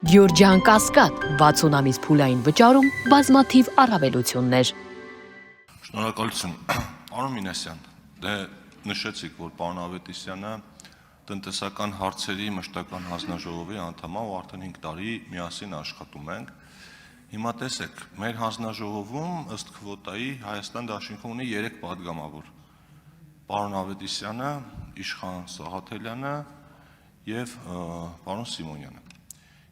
Գյորջյան Կասկադ 60 ամիս փուլային վճարում բազմաթիվ առավելություններ։ Շնորհակալություն, պարոն Մինասյան, դե նշեցիք, որ պարոն Ավետիսյանը տնտեսական հարցերի մշտական հանձնաժողովի անդամ է ու արդեն 5 տարի միասին աշխատում ենք։ Հիմա տեսեք, մեր հանձնաժողովում ըստ քվոտայի Հայաստան դաշինքը ունի 3 պատգամավոր՝ պարոն Ավետիսյանը, Իշխան Սաղաթելյանը եւ պարոն Սիմոնյանը։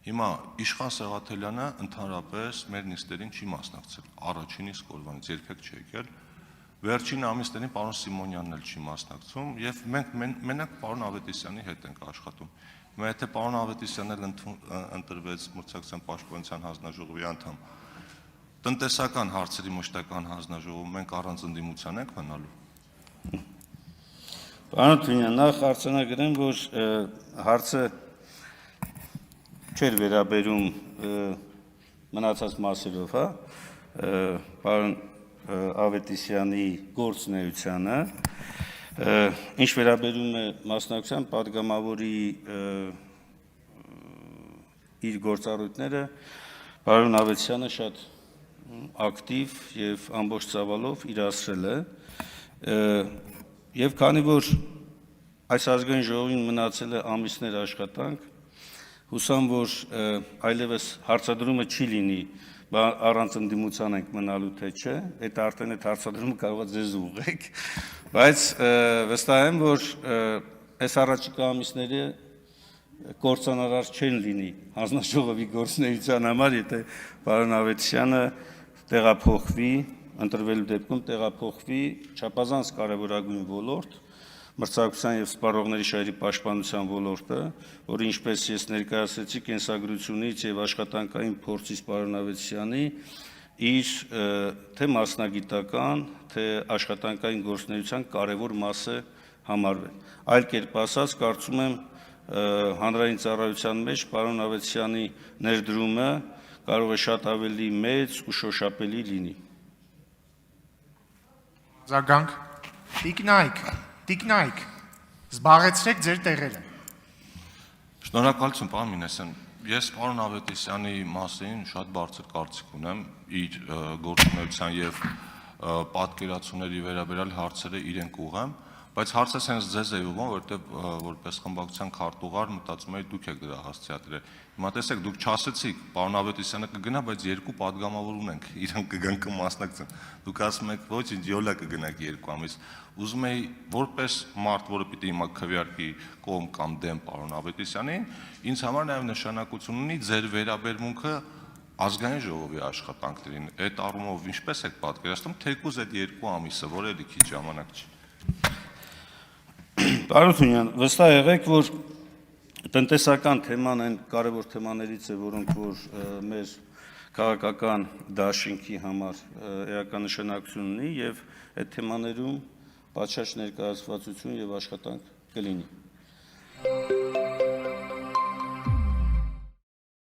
Հիմա Իշխան Սաղաթելյանը ընդհանրապես մեր նիստերին չի մասնակցել, առաջին իսկ օրվանից երբեք չի եկել, վերջին ամիսներին պարոն Սիմոնյանն էլ չի մասնակցում եւ մենք մենակ պարոն Ավետիսյանի հետ ենք աշխատում։ Հիմա եթե պարոն Ավետիսյանն էլ ընտրվեց մրցակցության պաշտպանության հանձնաժողովի անդամ, տնտեսական հարցերի մշտական հանձնաժողովում մենք առանց ընդդիմության ենք մնալու։ Պարոն Թունյան, նախ արձանագրեմ, որ հարցը չէր վերաբերում մնացած մասերով, պարոն Ավետիսյանի գործունեությանը, ինչ վերաբերում է մասնակցության պատգամավորի իր գործառույթները, պարոն Ավետիսյանը շատ ակտիվ եւ ամբողջ ծավալով իրացրել է, եւ քանի որ այս ազգային ժողովին մնացել է ամիսներ աշխատանք, հուսամ, որ այլևս հարցադրումը չի լինի, առանց ընդդիմության ենք մնալու թե չէ, այդ արդեն այդ հարցադրումը կարող է ձեզ ուղղեք, բայց վստահ եմ, որ այս առաջիկա ամիսները կործանարար չեն լինի հանձնաժողովի գործունեության համար, եթե պարոն Ավետիսյանը տեղափոխվի, ընտրվելու դեպքում տեղափոխվի չափազանց կարևորագույն ոլորտ, մրցակցության եւ սպառողների շահերի պաշտպանության ոլորտը, որը ինչպես ես ներկայացրեցի կենսագրությունից եւ աշխատանքային փորձից պարոն Ավետիսյանի իր թե մասնագիտական, թե աշխատանքային գործունեության կարևոր մաս է համարվել։ Այլ կերպ ասած, կարծում եմ հանրային ծառայության մեջ պարոն Ավետիսյանի ներդրումը կարող է շատ ավելի մեծ ու շոշափելի լինի։ Զարգանք, Տիկնայք, զբաղեցրեք ձեր տեղերը։ Շնորհակալություն, պարոն Մինասյան, ես պարոն Ավետիսյանի մասին շատ բարձր կարծիք ունեմ, իր գործունեության եւ պատկերացումների վերաբերյալ հարցերը իրեն կուղեմ, բայց հարցը հենց ձեզ է ուղղում, որովհետեւ որպես խմբակցության քարտուղար մտածում եմ դուք եք դրա հասցեատրել։ Հիմա տեսեք, դուք չասեցիք, պարոն Ավետիսյանը կգնա, բայց 2 պատգամավոր ունենք, իրանք կգան կմասնակցեն։ Դուք ասում եք, ոչինչ, յոլա կգնաք 2 ամիս։ Ուզում եի որպես մարդ, որը պիտի հիմա քվեարկի կողմ կամ դեմ պարոն Ավետիսյանին, ինձ համար նաեւ նշանակություն ունի ձեր վերաբերմունքը ազգային ժողովի աշխատանքներին։ Այդ առումով ինչպես եք պատկերացնում, թեկուզ այդ 2 ամիսը, որ էլի քիչ ժամանակ չի։ Պարոն Թունյան, վստահ եղեք, որ տնտեսական թեման այն կարևոր թեմաներից է, որոնք որ մեր քաղաքական դաշինքի համար էական նշանակություն ունի եւ այդ թեմաներում պատշաճ ներկայացվածություն եւ աշխատանք կլինի։